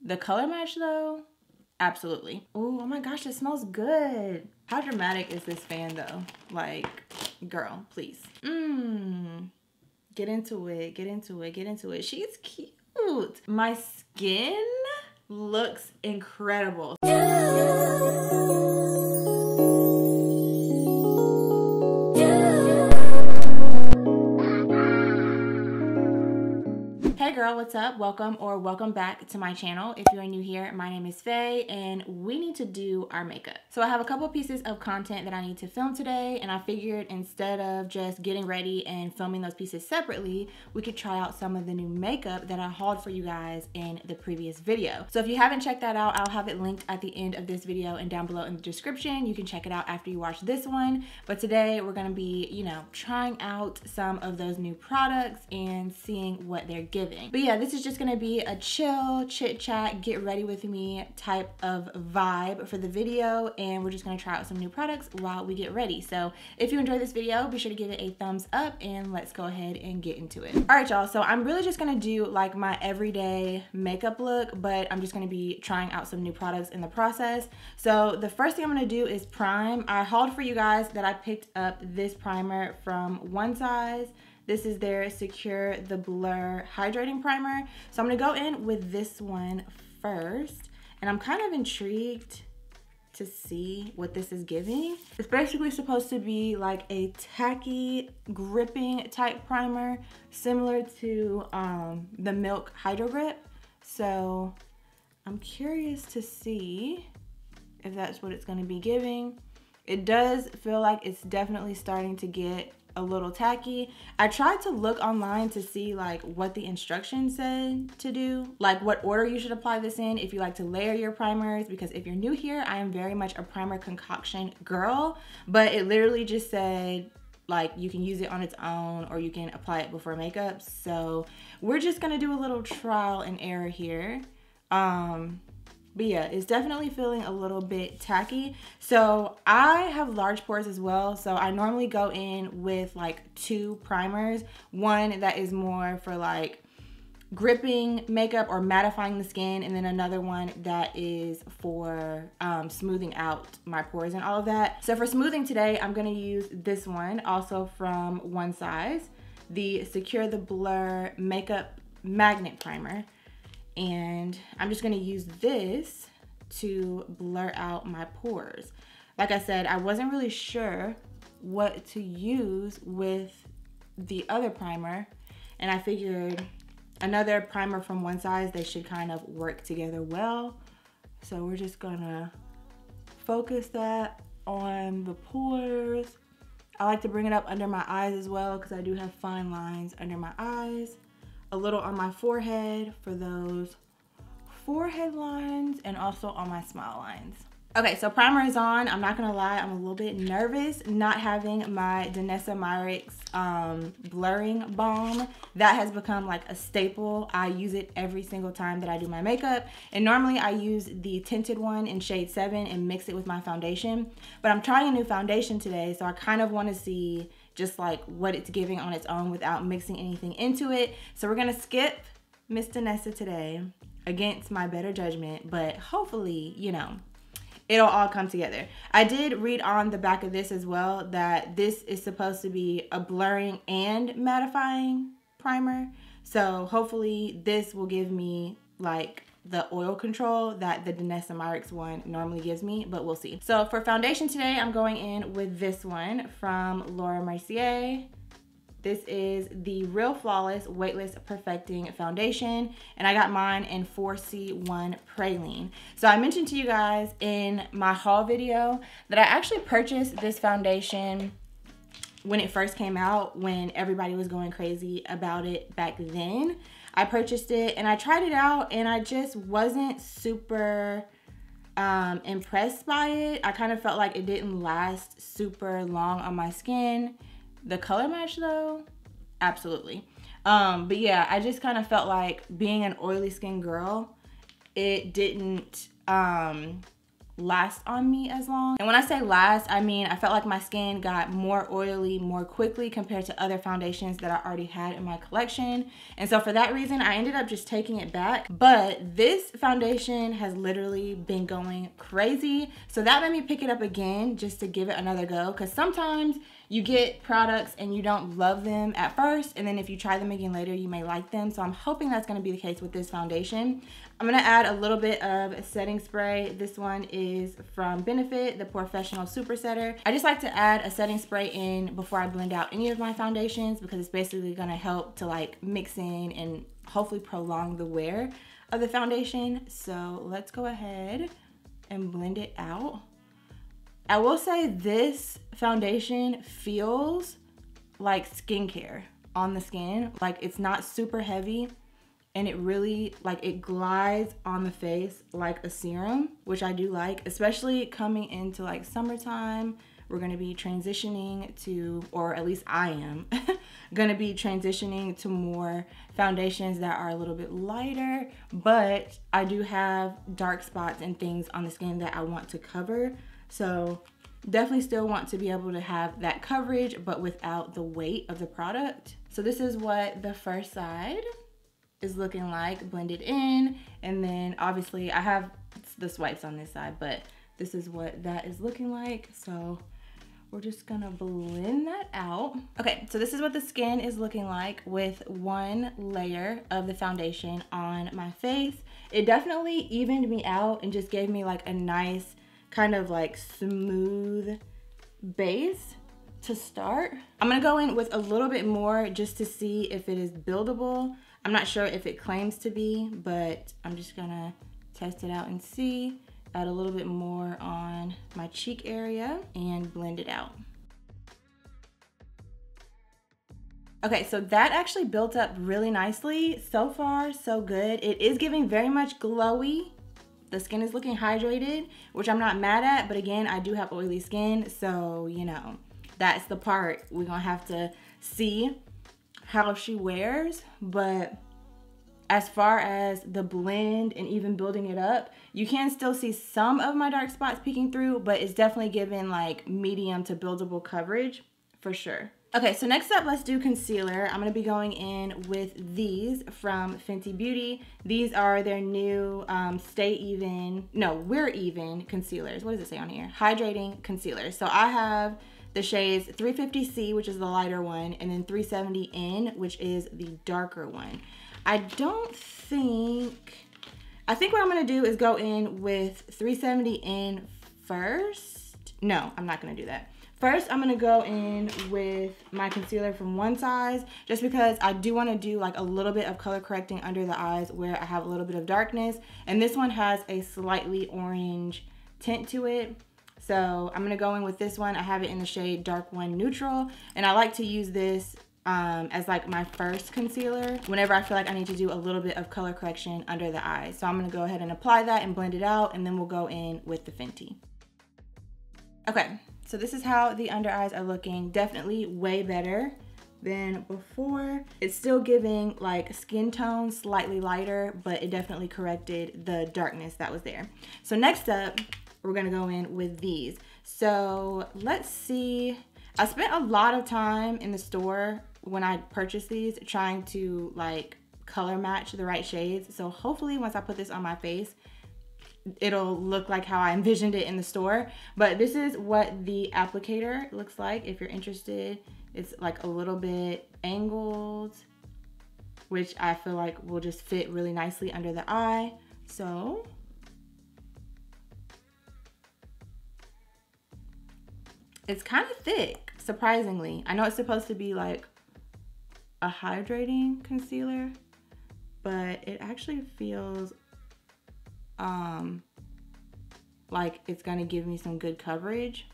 The color match though, absolutely. Ooh, oh my gosh, it smells good. How dramatic is this fan though? Like, girl, please. Get into it, get into it, get into it. She's cute. My skin looks incredible. Hey girl, what's up? Welcome or welcome back to my channel. If you're new here, my name is Faye and we need to do our makeup. So I have a couple pieces of content that I need to film today, and I figured instead of just getting ready and filming those pieces separately, we could try out some of the new makeup that I hauled for you guys in the previous video. So if you haven't checked that out, I'll have it linked at the end of this video and down below in the description. You can check it out after you watch this one. But today we're gonna be, you know, trying out some of those new products and seeing what they're giving. But yeah, this is just gonna be a chill, chit chat, get ready with me type of vibe for the video, and we're just gonna try out some new products while we get ready. So if you enjoyed this video, be sure to give it a thumbs up and let's go ahead and get into it. All right, y'all, so I'm really just gonna do like my everyday makeup look, but I'm just gonna be trying out some new products in the process. So the first thing I'm gonna do is prime. I hauled for you guys that I picked up this primer from One Size. This is their Secure the Blur Hydrating Primer. So I'm gonna go in with this one first, and I'm kind of intrigued to see what this is giving. It's basically supposed to be like a tacky, gripping type primer, similar to the Milk Hydro Grip. So I'm curious to see if that's what it's gonna be giving. It does feel like it's definitely starting to get a little tacky. I tried to look online to see like what the instructions said to do, like what order you should apply this in if you like to layer your primers, because if you're new here, I am very much a primer concoction girl, but it literally just said like you can use it on its own or you can apply it before makeup. So we're just gonna do a little trial and error here. But yeah, it's definitely feeling a little bit tacky. So I have large pores as well. So I normally go in with like 2 primers. One that is more for like gripping makeup or mattifying the skin, and then another one that is for smoothing out my pores and all of that. So for smoothing today, I'm gonna use this one, also from One Size, the Secure the Blur Makeup Magnet Primer. And I'm just gonna use this to blur out my pores. Like I said, I wasn't really sure what to use with the other primer, and I figured another primer from One Size, they should kind of work together well. So we're just gonna focus that on the pores. I like to bring it up under my eyes as well, because I do have fine lines under my eyes. A little on my forehead for those forehead lines, and also on my smile lines. Okay, so primer is on. I'm not gonna lie, I'm a little bit nervous not having my Danessa Myricks blurring balm. That has become like a staple. I use it every single time that I do my makeup, and normally I use the tinted one in shade 7 and mix it with my foundation, but I'm trying a new foundation today, so I kind of want to see just like what it's giving on its own without mixing anything into it. So we're gonna skip Miss Danessa today against my better judgment, but hopefully, you know, it'll all come together. I did read on the back of this as well that this is supposed to be a blurring and mattifying primer. So hopefully this will give me like the oil control that the Danessa Myricks one normally gives me, but we'll see. So for foundation today, I'm going in with this one from Laura Mercier. This is the Real Flawless Weightless Perfecting Foundation, and I got mine in 4C1 Praline. So I mentioned to you guys in my haul video that I actually purchased this foundation when it first came out, when everybody was going crazy about it back then. I purchased it and I tried it out, and I just wasn't super impressed by it. I kind of felt like it didn't last super long on my skin. The color match though, absolutely. But yeah, I just kind of felt like, being an oily skin girl, it didn't last on me as long. And when I say last, I mean I felt like my skin got more oily more quickly compared to other foundations that I already had in my collection. And so for that reason, I ended up just taking it back. But this foundation has literally been going crazy. So that made me pick it up again just to give it another go, because sometimes you get products and you don't love them at first, and then if you try them again later, you may like them. So I'm hoping that's going to be the case with this foundation. I'm going to add a little bit of setting spray. This one is from Benefit, the Professional Super Setter. I just like to add a setting spray in before I blend out any of my foundations, because it's basically going to help to like mix in and hopefully prolong the wear of the foundation. So let's go ahead and blend it out. I will say this foundation feels like skincare on the skin. Like, it's not super heavy, and it really, like, it glides on the face like a serum, which I do like, especially coming into like summertime. We're gonna be transitioning to, or at least I am, gonna be transitioning to more foundations that are a little bit lighter, but I do have dark spots and things on the skin that I want to cover. So definitely still want to be able to have that coverage, but without the weight of the product. So this is what the first side is looking like, blended in. And then obviously I have the swipes on this side, but this is what that is looking like. So we're just gonna blend that out. Okay, so this is what the skin is looking like with one layer of the foundation on my face. It definitely evened me out and just gave me like a nice kind of like smooth base to start. I'm gonna go in with a little bit more just to see if it is buildable. I'm not sure if it claims to be, but I'm just gonna test it out and see. Add a little bit more on my cheek area and blend it out. Okay, so that actually built up really nicely. So far, so good. It is giving very much glowy. The skin is looking hydrated, which I'm not mad at, but again, I do have oily skin, so you know, that's the part we're gonna have to see how she wears. But as far as the blend and even building it up, you can still see some of my dark spots peeking through, but it's definitely giving like medium to buildable coverage for sure. Okay, so next up, let's do concealer. I'm gonna be going in with these from Fenty Beauty. These are their new We're Even concealers. What does it say on here? Hydrating concealers. So I have the shades 350C, which is the lighter one, and then 370N, which is the darker one. I think what I'm gonna do is go in with 370N first. No, I'm not gonna do that. First, I'm gonna go in with my concealer from One Size, just because I do wanna do like a little bit of color correcting under the eyes where I have a little bit of darkness. And this one has a slightly orange tint to it. So I'm gonna go in with this one. I have it in the shade Dark One Neutral, and I like to use this as like my first concealer whenever I feel like I need to do a little bit of color correction under the eyes. So I'm gonna go ahead and apply that and blend it out, and then we'll go in with the Fenty. Okay, so this is how the under eyes are looking. Definitely way better than before. It's still giving like skin tone slightly lighter, but it definitely corrected the darkness that was there. So next up, we're gonna go in with these. So let's see. I spent a lot of time in the store when I purchased these trying to like color match the right shades. So hopefully once I put this on my face, it'll look like how I envisioned it in the store. But this is what the applicator looks like if you're interested. It's like a little bit angled, which I feel like will just fit really nicely under the eye. So it's kind of thick, surprisingly. I know it's supposed to be like a hydrating concealer, but it actually feels like it's gonna give me some good coverage.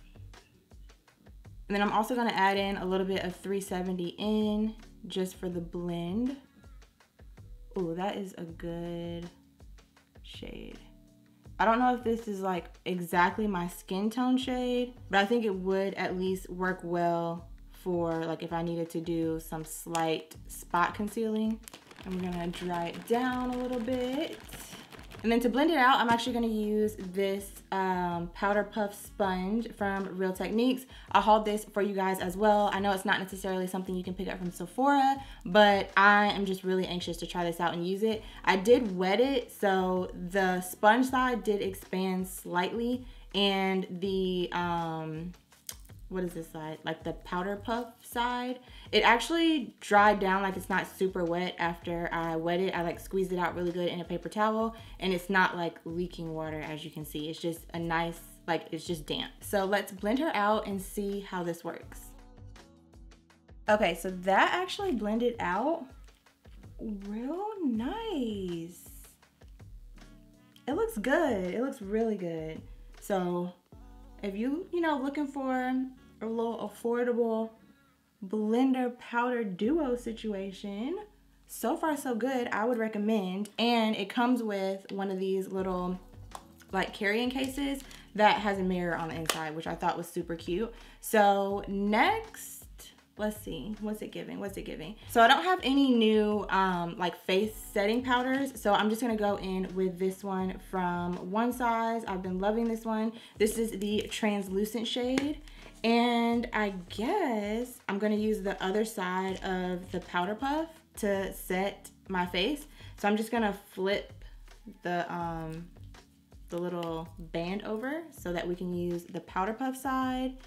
And then I'm also gonna add in a little bit of 370N just for the blend. Ooh, that is a good shade. I don't know if this is like exactly my skin tone shade, but I think it would at least work well for like if I needed to do some slight spot concealing. And we're gonna dry it down a little bit. And then to blend it out, I'm actually gonna use this powder puff sponge from Real Techniques. I'll haul this for you guys as well. I know it's not necessarily something you can pick up from Sephora, but I am just really anxious to try this out and use it. I did wet it, so the sponge side did expand slightly, and the what is this side? Like the powder puff side, it actually dried down. Like, it's not super wet after I wet it. I like squeezed it out really good in a paper towel, and it's not like leaking water, as you can see. It's just a nice, like, it's just damp. So let's blend her out and see how this works. Okay, so that actually blended out real nice. It looks good. It looks really good. So if you know, looking for a little affordable blender powder duo situation, so far so good, I would recommend. And it comes with one of these little like carrying cases that has a mirror on the inside, which I thought was super cute. So next, let's see, what's it giving? What's it giving? So I don't have any new like face setting powders, so I'm just gonna go in with this one from One Size. I've been loving this one. This is the translucent shade, and I guess I'm gonna use the other side of the powder puff to set my face. So I'm just gonna flip the little band over so that we can use the powder puff side,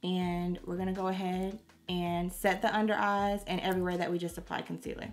and we're gonna go ahead and set the under eyes and everywhere that we just applied concealer.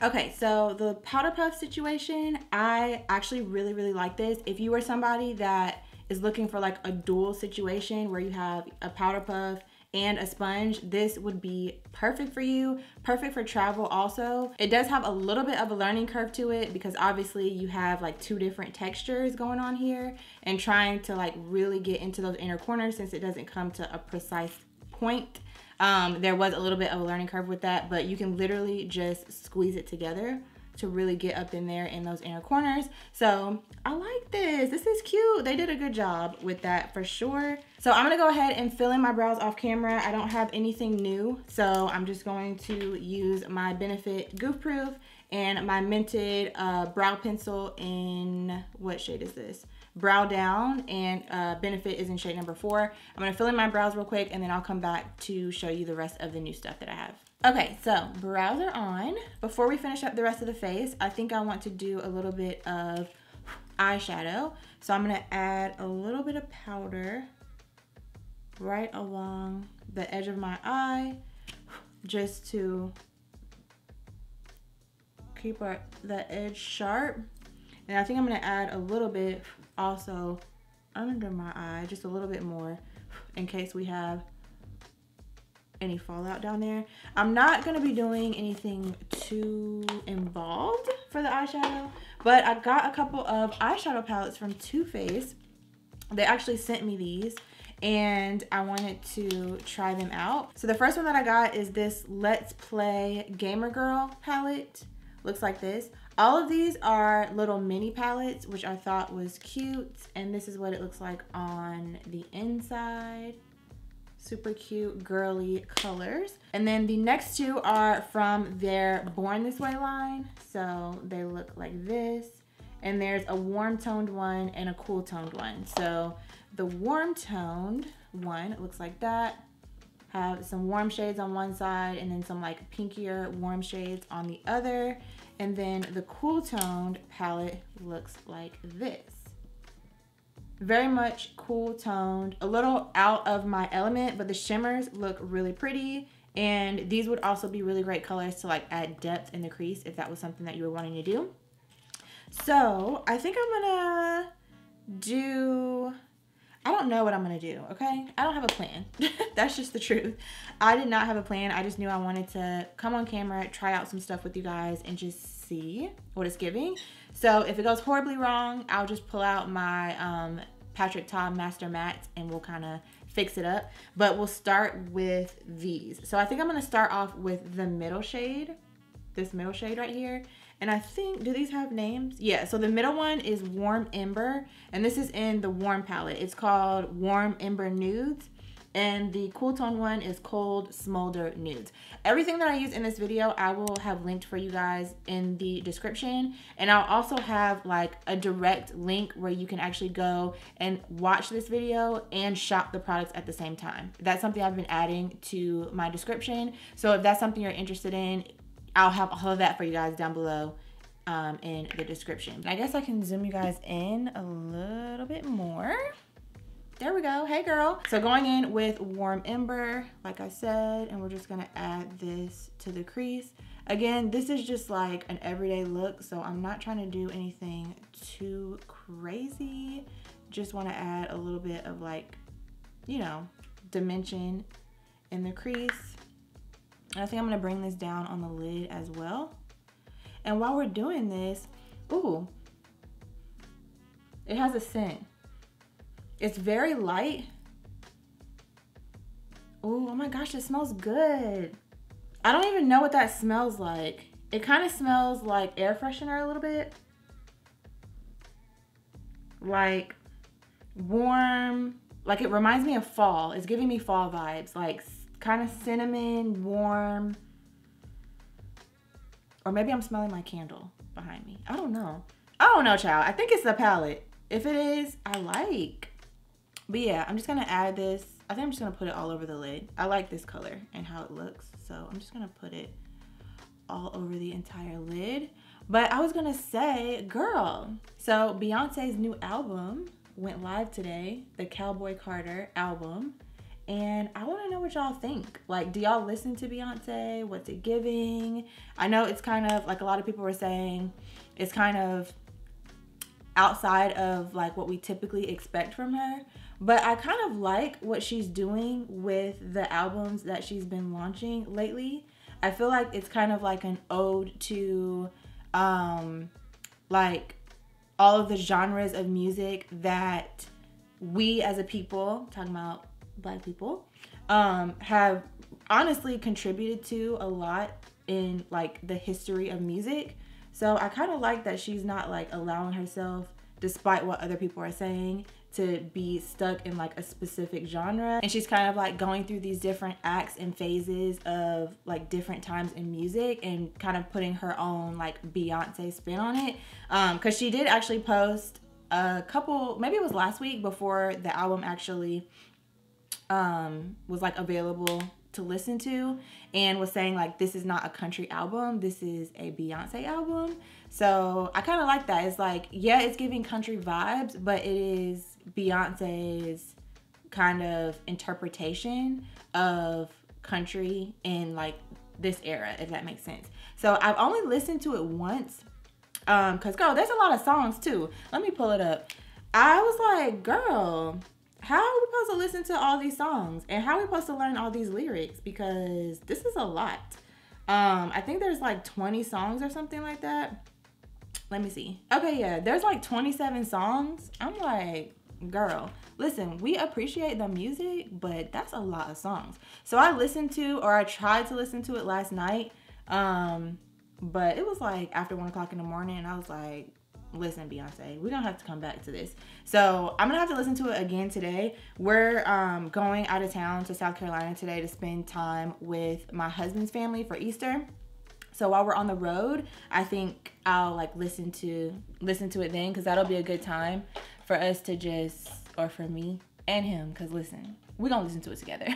Okay, so the powder puff situation, I actually really like this. If you are somebody that is looking for like a dual situation where you have a powder puff and a sponge, this would be perfect for you. Perfect for travel also. It does have a little bit of a learning curve to it because obviously you have like two different textures going on here, and trying to like really get into those inner corners, since it doesn't come to a precise point. There was a little bit of a learning curve with that, but you can literally just squeeze it together to really get up in there in those inner corners. So I like this. This is cute. They did a good job with that for sure. So I'm gonna go ahead and fill in my brows off camera. I don't have anything new, so I'm just going to use my Benefit Goof Proof and my Mented brow pencil in, what shade is this? Brow Down, and Benefit is in shade number 4. I'm gonna fill in my brows real quick, and then I'll come back to show you the rest of the new stuff that I have. Okay, so brows are on. Before we finish up the rest of the face, I think I want to do a little bit of eyeshadow. So I'm gonna add a little bit of powder right along the edge of my eye, just to keep the edge sharp. And I think I'm gonna add a little bit also under my eye, just a little bit more, in case we have any fallout down there. I'm not gonna be doing anything too involved for the eyeshadow, but I got a couple of eyeshadow palettes from Too Faced. They actually sent me these, and I wanted to try them out. So the first one that I got is this Let's Play Gamer Girl palette. Looks like this. All of these are little mini palettes, which I thought was cute, and this is what it looks like on the inside. Super cute, girly colors. And then the next two are from their Born This Way line. So they look like this. And there's a warm toned one and a cool toned one. So the warm toned one, it looks like that. Have some warm shades on one side and then some like pinkier warm shades on the other. And then the cool toned palette looks like this. Very much cool toned, a little out of my element, but the shimmers look really pretty. And these would also be really great colors to like add depth in the crease if that was something that you were wanting to do. So I think I'm gonna do, I don't know what I'm gonna do, okay? I don't have a plan. That's just the truth. I did not have a plan. I just knew I wanted to come on camera, try out some stuff with you guys, and just see what it's giving. So if it goes horribly wrong, I'll just pull out my Patrick Ta Master Matte and we'll kind of fix it up. But we'll start with these. So I think I'm gonna start off with the middle shade, this middle shade right here. And I think, do these have names? Yeah, so the middle one is Warm Ember, and this is in the Warm palette. It's called Warm Ember Nudes. And the cool tone one is Cold Smolder Nudes. Everything that I use in this video, I will have linked for you guys in the description. And I'll also have like a direct link where you can actually go and watch this video and shop the products at the same time. That's something I've been adding to my description. So if that's something you're interested in, I'll have all of that for you guys down below in the description. I guess I can zoom you guys in a little bit more. There we go. Hey girl. So going in with Warm Ember, like I said, and we're just gonna add this to the crease. Again, this is just like an everyday look, so I'm not trying to do anything too crazy. Just want to add a little bit of like, you know, dimension in the crease. And I think I'm gonna bring this down on the lid as well. And while we're doing this, ooh, it has a scent. It's very light. Ooh, oh my gosh, it smells good. I don't even know what that smells like. It kind of smells like air freshener a little bit. Like warm, like it reminds me of fall. It's giving me fall vibes, like kind of cinnamon, warm. Or maybe I'm smelling my candle behind me. I don't know. I don't know, child. I think it's the palette. If it is, I like. But yeah, I'm just gonna add this. I think I'm just gonna put it all over the lid. I like this color and how it looks. So I'm just gonna put it all over the entire lid. But I was gonna say, girl, so Beyonce's new album went live today, the Cowboy Carter album. And I wanna know what y'all think. Like, do y'all listen to Beyonce? What's it giving? I know it's kind of, like a lot of people were saying, it's kind of outside of like what we typically expect from her. But I kind of like what she's doing with the albums that she's been launching lately. I feel like it's kind of like an ode to like all of the genres of music that we as a people, talking about Black people, have honestly contributed to a lot in like the history of music. So I kind of like that she's not like allowing herself, despite what other people are saying, to be stuck in like a specific genre. And she's kind of like going through these different acts and phases of like different times in music and kind of putting her own like Beyonce spin on it. Cause she did actually post a couple, maybe it was last week before the album actually was like available to listen to, and was saying like, this is not a country album, this is a Beyonce album. So I kind of like that. It's like, yeah, it's giving country vibes, but it is Beyonce's kind of interpretation of country in like this era, if that makes sense. So I've only listened to it once, cause girl, there's a lot of songs too. Let me pull it up. I was like, girl, how are we supposed to listen to all these songs? And how are we supposed to learn all these lyrics? Because this is a lot. I think there's like 20 songs or something like that. Let me see. Okay, yeah, there's like 27 songs. I'm like, girl, listen, we appreciate the music, but that's a lot of songs. So I listened to, or I tried to listen to it last night, but it was like after 1 o'clock in the morning, and I was like, listen, Beyonce, we're gonna have to come back to this. So I'm gonna have to listen to it again today. We're going out of town to South Carolina today to spend time with my husband's family for Easter. So while we're on the road, I think I'll like listen to it then, because that'll be a good time for us to just, or for me and him, because listen, we're gonna listen to it together,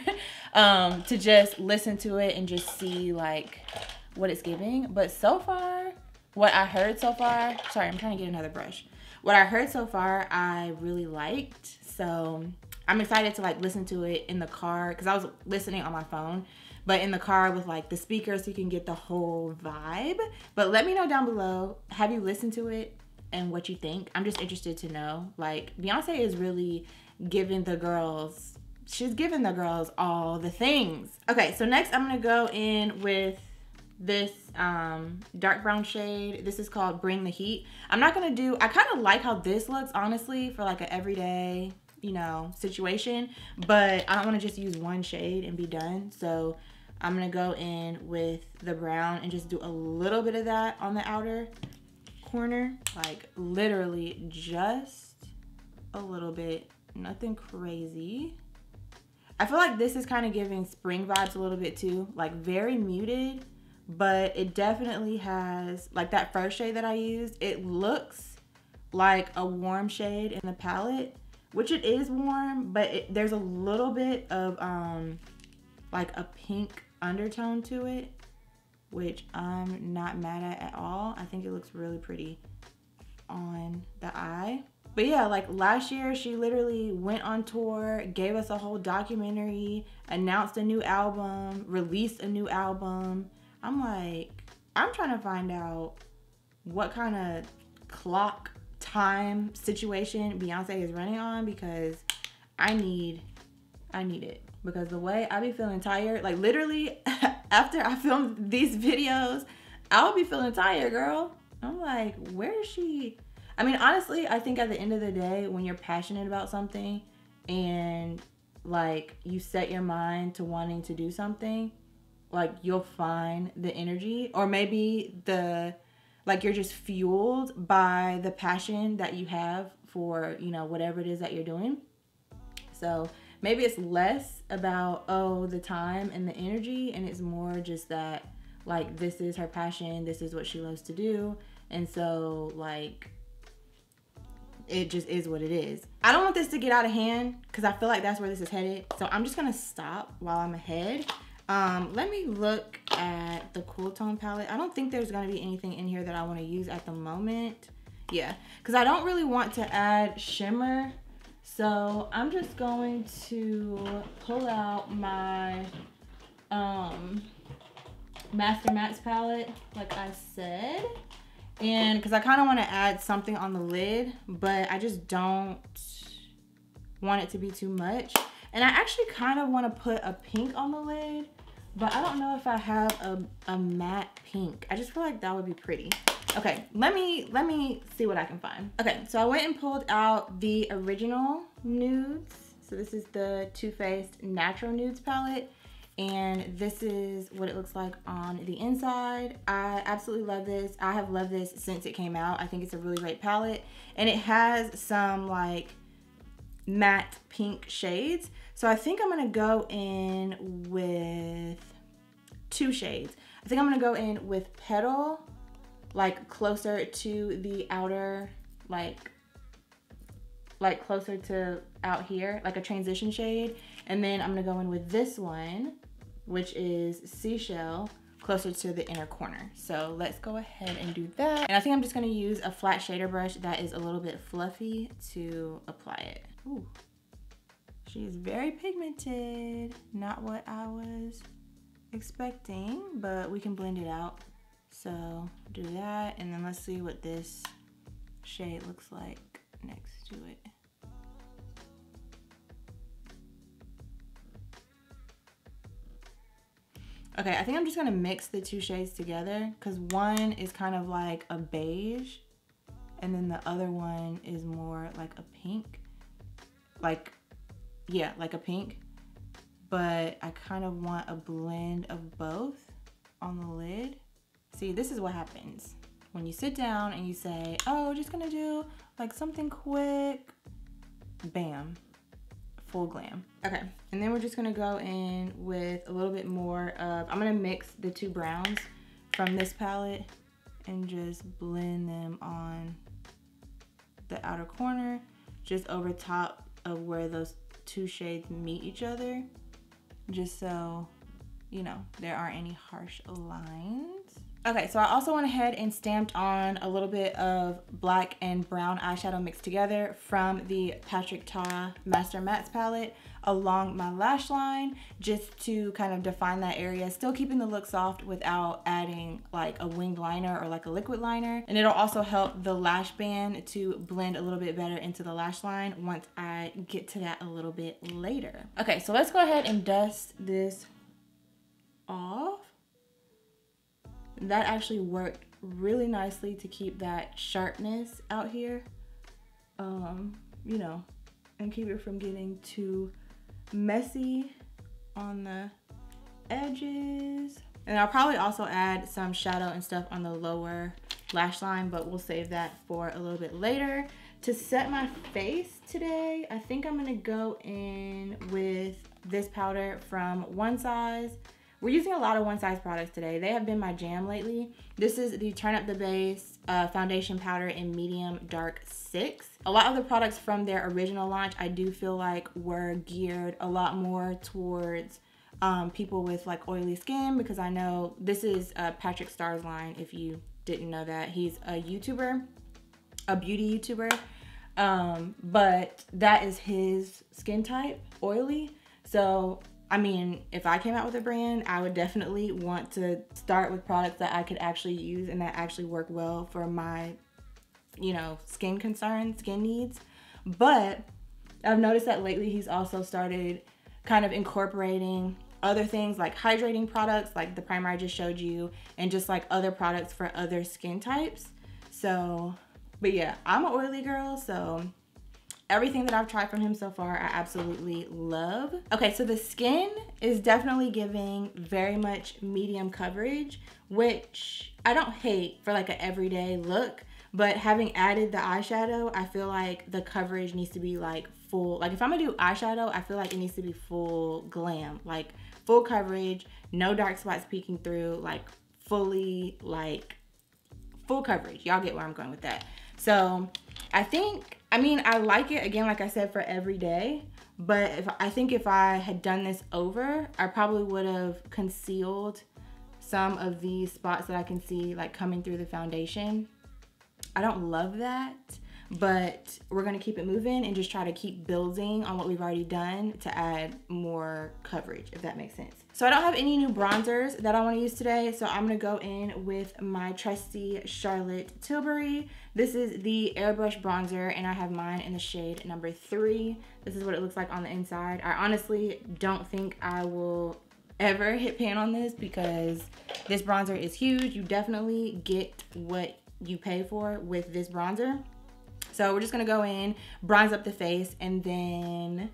to just listen to it and just see like what it's giving. But so far, what I heard so far, sorry, I'm trying to get another brush. What I heard so far, I really liked. So I'm excited to like listen to it in the car, because I was listening on my phone, but in the car with like the speakers so you can get the whole vibe. But let me know down below, have you listened to it and what you think? I'm just interested to know. Like, Beyonce is really giving the girls, she's giving the girls all the things. Okay, so next I'm gonna go in with this dark brown shade. This is called Bring the Heat. I'm not gonna do, I kind of like how this looks, honestly, for like an everyday, you know, situation, but I don't want to just use one shade and be done. So I'm gonna go in with the brown and just do a little bit of that on the outer corner, like literally just a little bit, nothing crazy. I feel like this is kind of giving spring vibes a little bit too, like very muted, but it definitely has, like that first shade that I used, it looks like a warm shade in the palette, which it is warm, but there's a little bit of like a pink undertone to it, which I'm not mad at all. I think it looks really pretty on the eye. But yeah, like last year, she literally went on tour, gave us a whole documentary, announced a new album, released a new album. I'm like, I'm trying to find out what kind of clock time situation Beyonce is running on, because I need it. Because the way I be feeling tired, like literally after I filmed these videos, I'll be feeling tired, girl. I'm like, where is she? I mean, honestly, I think at the end of the day, when you're passionate about something and like you set your mind to wanting to do something, like you'll find the energy, or maybe like you're just fueled by the passion that you have for, you know, whatever it is that you're doing. So maybe it's less about, oh, the time and the energy, and it's more just that, like, this is her passion, this is what she loves to do, and so, like, it just is what it is. I don't want this to get out of hand, because I feel like that's where this is headed, so I'm just gonna stop while I'm ahead. Let me look at the Cool Tone palette. I don't think there's gonna be anything in here that I want to use at the moment. Yeah, because I don't really want to add shimmer. So I'm just going to pull out my Master Mattes palette, like I said. And because I kind of want to add something on the lid, but I just don't want it to be too much. And I actually kind of want to put a pink on the lid, but I don't know if I have a matte pink. I just feel like that would be pretty. Okay, let me see what I can find. Okay, so I went and pulled out the original nudes. So this is the Too Faced Natural Nudes palette, and this is what it looks like on the inside. I absolutely love this. I have loved this since it came out. I think it's a really great palette, and it has some like matte pink shades. So I think I'm gonna go in with 2 shades. I think I'm gonna go in with Petal, like closer to the outer, like closer to out here, like a transition shade. And then I'm gonna go in with this one, which is Seashell, closer to the inner corner. So let's go ahead and do that. And I think I'm just gonna use a flat shader brush that is a little bit fluffy to apply it. Ooh, she is very pigmented. Not what I was expecting, but we can blend it out. So do that, and then let's see what this shade looks like next to it. Okay, I think I'm just gonna mix the 2 shades together, because one is kind of like a beige, and then the other one is more like a pink. Like, yeah, like a pink. But I kind of want a blend of both on the lid. See, this is what happens when you sit down and you say, oh, just gonna do like something quick. Bam, full glam. Okay, and then we're just gonna go in with a little bit more of, I'm gonna mix the 2 browns from this palette and just blend them on the outer corner, just over top of where those 2 shades meet each other, just so, you know, there aren't any harsh lines. Okay, so I also went ahead and stamped on a little bit of black and brown eyeshadow mixed together from the Patrick Ta Master Mattes palette along my lash line, just to kind of define that area, still keeping the look soft without adding like a winged liner or like a liquid liner. And it'll also help the lash band to blend a little bit better into the lash line once I get to that a little bit later. Okay, so let's go ahead and dust this off. That actually worked really nicely to keep that sharpness out here, you know, and keep it from getting too messy on the edges. And I'll probably also add some shadow and stuff on the lower lash line, but we'll save that for a little bit later. To set my face today, I think I'm gonna go in with this powder from One Size. We're using a lot of One Size products today. They have been my jam lately. This is the Turn Up the Base foundation powder in medium dark 6. A lot of the products from their original launch, I do feel like were geared a lot more towards people with like oily skin, because I know this is Patrick Starr's line, if you didn't know that. He's a YouTuber, a beauty YouTuber, but that is his skin type, oily. So I mean, if I came out with a brand, I would definitely want to start with products that I could actually use and that actually work well for my, you know, skin concerns, skin needs. But I've noticed that lately he's also started kind of incorporating other things like hydrating products, like the primer I just showed you, and just like other products for other skin types. So, but yeah, I'm an oily girl, so everything that I've tried from him so far, I absolutely love. Okay, so the skin is definitely giving very much medium coverage, which I don't hate for like an everyday look, but having added the eyeshadow, I feel like the coverage needs to be like full. Like if I'm gonna do eyeshadow, I feel like it needs to be full glam, like full coverage, no dark spots peeking through, like fully like full coverage. Y'all get where I'm going with that. So I think, I mean, I like it, again, like I said, for every day, but I think if I had done this over, I probably would have concealed some of these spots that I can see like coming through the foundation. I don't love that, but we're gonna keep it moving and just try to keep building on what we've already done to add more coverage, if that makes sense. So I don't have any new bronzers that I want to use today, so I'm gonna go in with my trusty Charlotte Tilbury. This is the airbrush bronzer, and I have mine in the shade number 3. This is what it looks like on the inside. I honestly don't think I will ever hit pan on this because this bronzer is huge. You definitely get what you pay for with this bronzer. So we're just gonna go in, bronze up the face, and then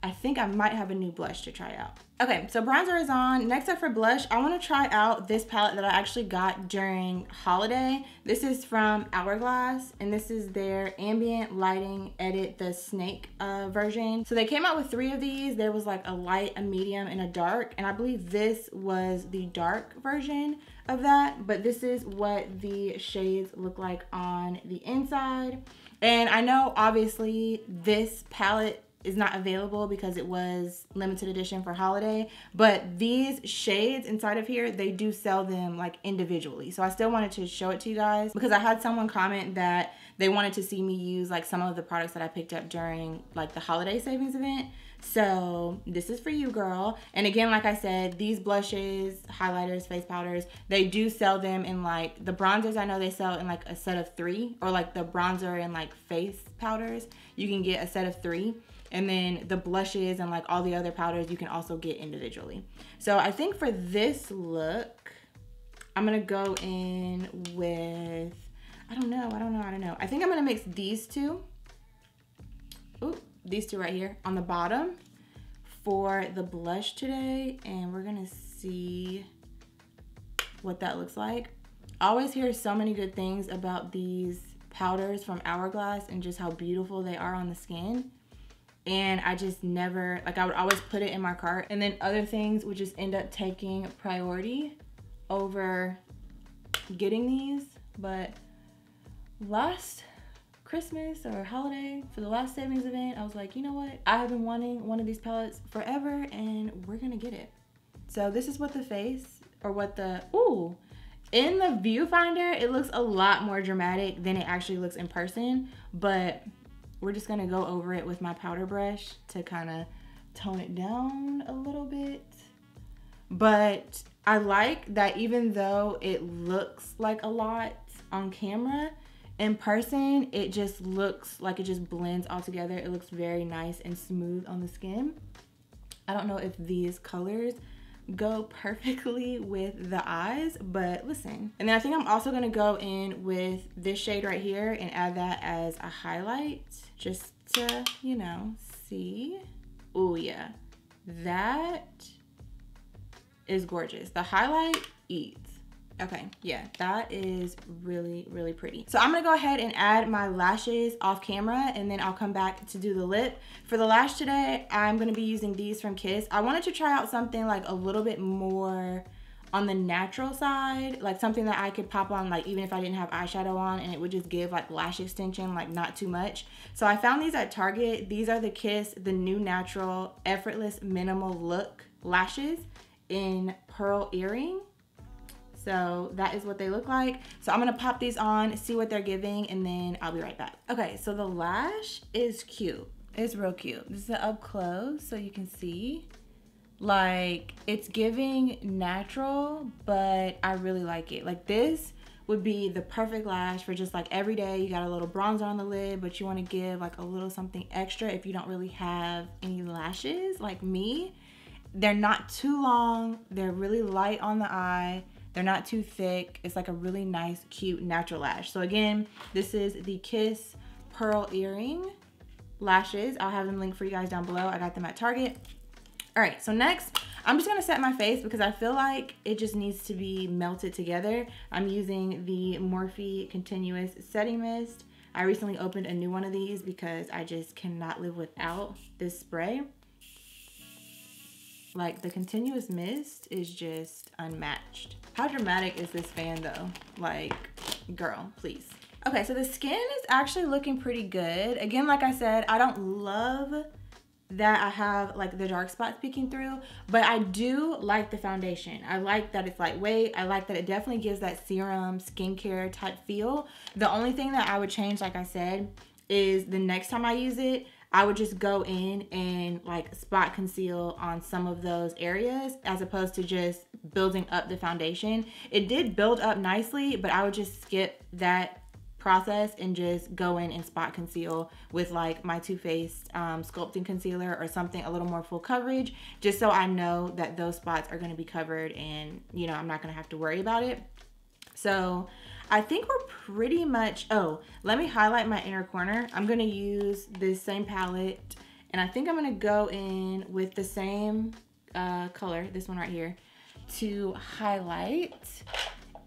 I think I might have a new blush to try out. Okay, so bronzer is on. Next up for blush, I wanna try out this palette that I actually got during holiday. This is from Hourglass, and this is their Ambient Lighting Edit, the snake version. So they came out with 3 of these. There was like a light, a medium, and a dark, and I believe this was the dark version of that, but this is what the shades look like on the inside. And I know obviously this palette is not available because it was limited edition for holiday, but these shades inside of here, they do sell them like individually. So I still wanted to show it to you guys because I had someone comment that they wanted to see me use like some of the products that I picked up during like the holiday savings event. So this is for you, girl. And again, like I said, these blushes, highlighters, face powders, they do sell them in like the bronzers. I know they sell in like a set of 3, or like the bronzer and like face powders, you can get a set of 3. And then the blushes and like all the other powders you can also get individually. So I think for this look, I'm gonna go in with, I don't know. I think I'm gonna mix these 2. Ooh, these 2 right here on the bottom for the blush today. And we're gonna see what that looks like. I always hear so many good things about these powders from Hourglass and just how beautiful they are on the skin. And I just never, like I would always put it in my cart, and then other things would just end up taking priority over getting these. But last Christmas or holiday, for the last savings event, I was like, you know what? I have been wanting one of these palettes forever, and we're gonna get it. So this is what the face, or what the, ooh, in the viewfinder, it looks a lot more dramatic than it actually looks in person, but we're just gonna go over it with my powder brush to kind of tone it down a little bit. But I like that even though it looks like a lot on camera, in person, it just looks like it just blends all together. It looks very nice and smooth on the skin. I don't know if these colors go perfectly with the eyes, but listen. And then I think I'm also gonna go in with this shade right here and add that as a highlight, just to, you know, see. Oh yeah, that is gorgeous. The highlight eats. Okay, yeah, that is really, really pretty. So I'm gonna go ahead and add my lashes off camera, and then I'll come back to do the lip. For the lash today, I'm gonna be using these from Kiss. I wanted to try out something like a little bit more on the natural side, like something that I could pop on, like even if I didn't have eyeshadow on, and it would just give like lash extension, like not too much. So I found these at Target. These are the Kiss, the New Natural Effortless Minimal Look lashes in pearl earring. So that is what they look like. So I'm gonna pop these on, see what they're giving, and then I'll be right back. Okay, so the lash is cute. It's real cute. This is up close so you can see. Like, it's giving natural, but I really like it. Like, this would be the perfect lash for just like every day. You got a little bronzer on the lid, but you wanna give like a little something extra if you don't really have any lashes like me. They're not too long. They're really light on the eye. They're not too thick. It's like a really nice, cute, natural lash. So again, this is the Kiss Pearl Earring lashes. I'll have them linked for you guys down below. I got them at Target. All right, so next, I'm just gonna set my face because I feel like it just needs to be melted together. I'm using the Morphe Continuous Setting Mist. I recently opened a new one of these because I just cannot live without this spray. Like, the Continuous Mist is just unmatched. How dramatic is this fan though? Like, girl, please. Okay, so the skin is actually looking pretty good. Again, like I said, I don't love that I have like the dark spots peeking through, but I do like the foundation. I like that it's lightweight. I like that it definitely gives that serum skincare type feel. The only thing that I would change, like I said, is the next time I use it, I would just go in and like spot conceal on some of those areas as opposed to just building up the foundation. It did build up nicely, but I would just skip that process and just go in and spot conceal with like my Too Faced sculpting concealer or something a little more full coverage, just so I know that those spots are going to be covered and, you know, I'm not going to have to worry about it. So I think we're pretty much, oh, let me highlight my inner corner. I'm gonna use this same palette, and I think I'm gonna go in with the same color, this one right here, to highlight,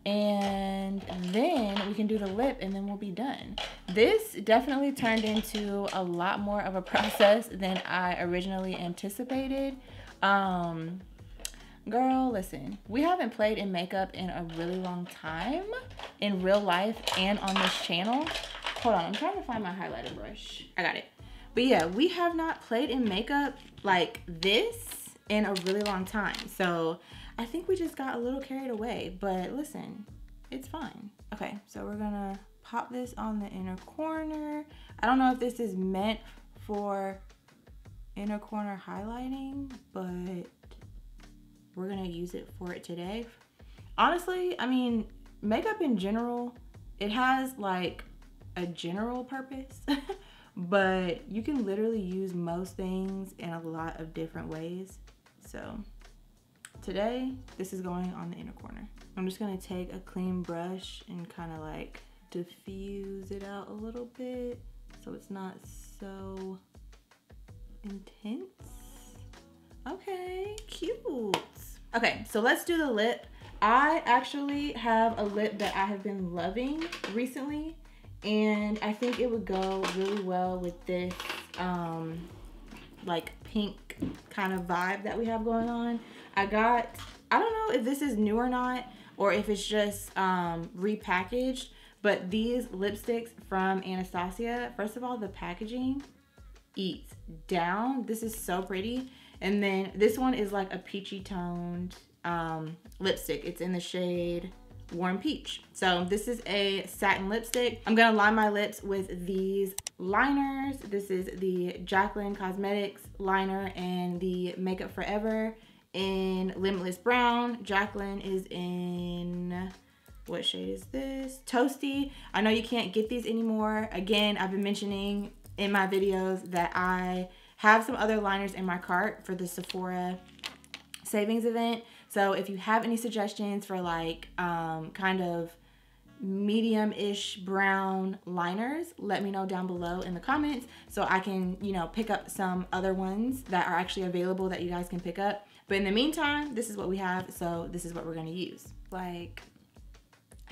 and then we can do the lip and then we'll be done. This definitely turned into a lot more of a process than I originally anticipated. Girl, listen, we haven't played in makeup in a really long time in real life and on this channel. Hold on, I'm trying to find my highlighter brush. I got it. But yeah, we have not played in makeup like this in a really long time. So I think we just got a little carried away, but listen, it's fine. Okay, so we're gonna pop this on the inner corner. I don't know if this is meant for inner corner highlighting, but we're gonna use it for it today. Honestly, I mean, makeup in general, it has like a general purpose, but you can literally use most things in a lot of different ways. So today, this is going on the inner corner. I'm just gonna take a clean brush and kind of like diffuse it out a little bit so it's not so intense. Okay, cute. Okay, so let's do the lip. I actually have a lip that I have been loving recently, and I think it would go really well with this like pink kind of vibe that we have going on. I don't know if this is new or not, or if it's just repackaged, but these lipsticks from Anastasia, first of all, the packaging eats down. This is so pretty. And then this one is like a peachy toned lipstick. It's in the shade Warm Peach. So this is a satin lipstick. I'm gonna line my lips with these liners. This is the Jaclyn Cosmetics liner and the Makeup Forever in Limitless Brown. Jaclyn is in, what shade is this? Toasty. I know you can't get these anymore. Again, I've been mentioning in my videos that I have some other liners in my cart for the Sephora savings event. So if you have any suggestions for like kind of medium-ish brown liners, let me know down below in the comments so I can, you know, pick up some other ones that are actually available that you guys can pick up. But in the meantime, this is what we have, so this is what we're gonna use. Like,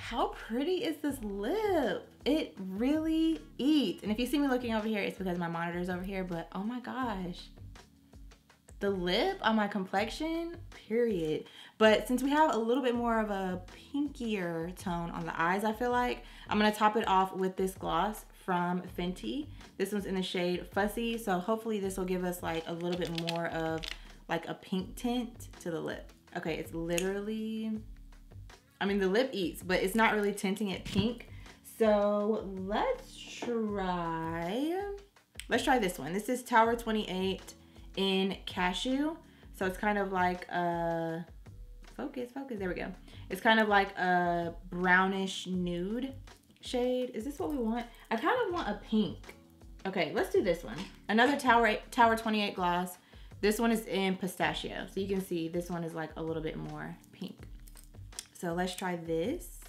How pretty is this lip? It really eats. And if you see me looking over here, it's because my monitor's over here, but oh my gosh. The lip on my complexion, period. But since we have a little bit more of a pinkier tone on the eyes, I feel like, I'm gonna top it off with this gloss from Fenty. This one's in the shade Fussy, so hopefully this will give us like a little bit more of like a pink tint to the lip. Okay, it's literally, I mean, the lip eats, but it's not really tinting it pink. So let's try this one. This is Tower 28 in Cashew. So it's kind of like a, focus, there we go. It's kind of like a brownish nude shade. Is this what we want? I kind of want a pink. Okay, let's do this one. Another Tower 28 gloss. This one is in Pistachio. So you can see this one is like a little bit more pink. So let's try this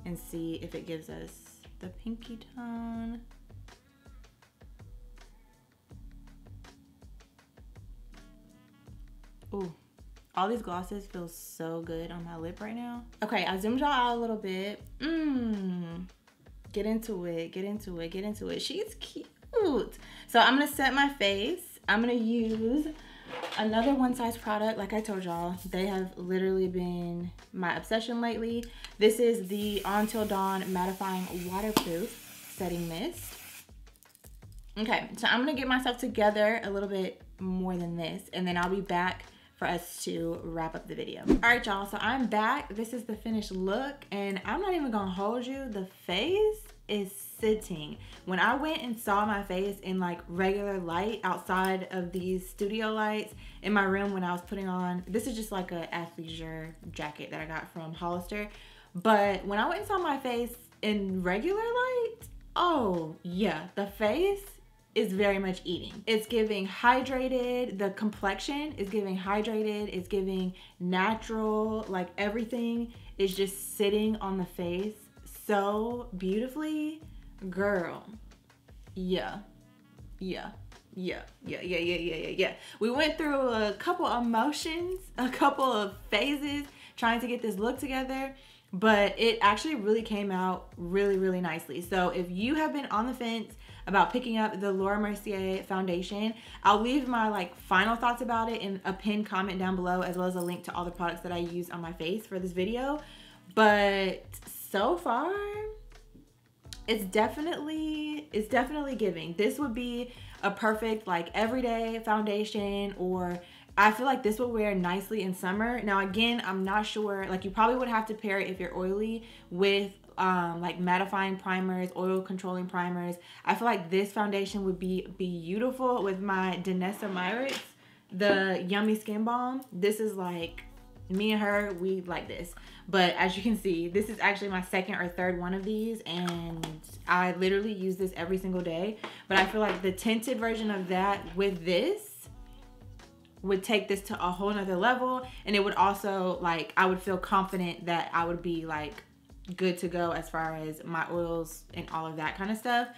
and see if it gives us the pinky tone. Ooh, all these glosses feel so good on my lip right now. Okay, I zoomed y'all out a little bit. Get into it, get into it, get into it. She's cute. So I'm gonna set my face. I'm gonna use another One Size product. Like I told y'all, they have literally been my obsession lately. This is the Until Dawn Mattifying Waterproof Setting Mist. Okay, so I'm gonna get myself together a little bit more than this, and then I'll be back for us to wrap up the video. All right, y'all, so I'm back. This is the finished look, and I'm not even gonna hold you. The face is sitting. When I went and saw my face in like regular light outside of these studio lights in my room when I was putting on, this is just like a athleisure jacket that I got from Hollister. But when I went and saw my face in regular light, oh yeah, the face is very much eating. It's giving hydrated, the complexion is giving hydrated, it's giving natural, like everything is just sitting on the face so beautifully. Girl, yeah. We went through a couple emotions, a couple of phases trying to get this look together, but it actually really came out really nicely. So if you have been on the fence about picking up the Laura Mercier foundation, I'll leave my like final thoughts about it in a pinned comment down below, as well as a link to all the products that I use on my face for this video. But so far, it's definitely giving. This would be a perfect like everyday foundation, or I feel like this will wear nicely in summer. Now again, I'm not sure, like you probably would have to pair it if you're oily with like mattifying primers, oil controlling primers. I feel like this foundation would be beautiful with my Danessa Myricks, the Yummy Skin Balm. This is like, me and her, we like this. But as you can see, this is actually my second or third one of these, and I literally use this every single day. But I feel like the tinted version of that with this would take this to a whole nother level, and it would also, like, I would feel confident that I would be like good to go as far as my oils and all of that kind of stuff.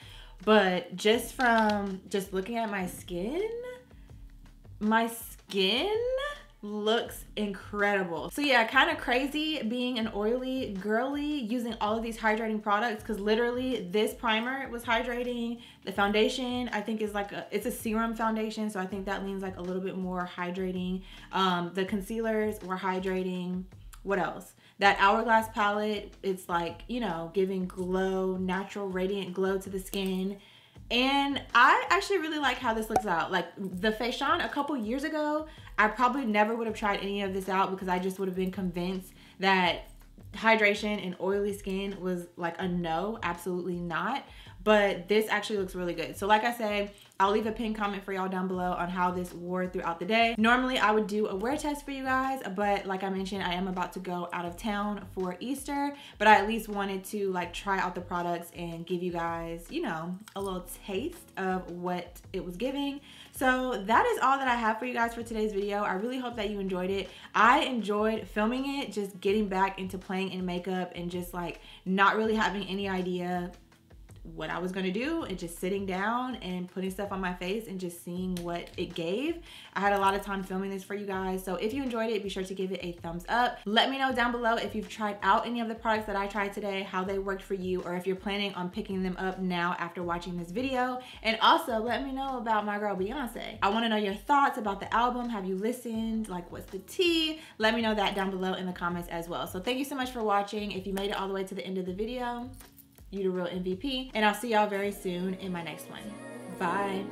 But just from just looking at my skin looks incredible. So yeah, kind of crazy being an oily girly using all of these hydrating products, because literally this primer was hydrating. The foundation I think is like it's a serum foundation, so I think that leans like a little bit more hydrating. The concealers were hydrating. What else? That Hourglass palette, it's like, you know, giving glow, natural radiant glow to the skin. And I actually really like how this looks out. Like the Fayshon a couple years ago, I probably never would have tried any of this out because I just would have been convinced that hydration and oily skin was like a no, absolutely not. But this actually looks really good. So like I said, I'll leave a pinned comment for y'all down below on how this wore throughout the day. Normally I would do a wear test for you guys, but like I mentioned, I am about to go out of town for Easter, but I at least wanted to like try out the products and give you guys, you know, a little taste of what it was giving. So that is all that I have for you guys for today's video. I really hope that you enjoyed it. I enjoyed filming it, just getting back into playing in makeup and just like not really having any idea what I was gonna do and just sitting down and putting stuff on my face and just seeing what it gave. I had a lot of time filming this for you guys. So if you enjoyed it, be sure to give it a thumbs up. Let me know down below if you've tried out any of the products that I tried today, how they worked for you, or if you're planning on picking them up now after watching this video. And also let me know about my girl Beyonce. I wanna know your thoughts about the album. Have you listened? Like, what's the tea? Let me know that down below in the comments as well. So thank you so much for watching. If you made it all the way to the end of the video, you the real MVP. And I'll see y'all very soon in my next one. Bye.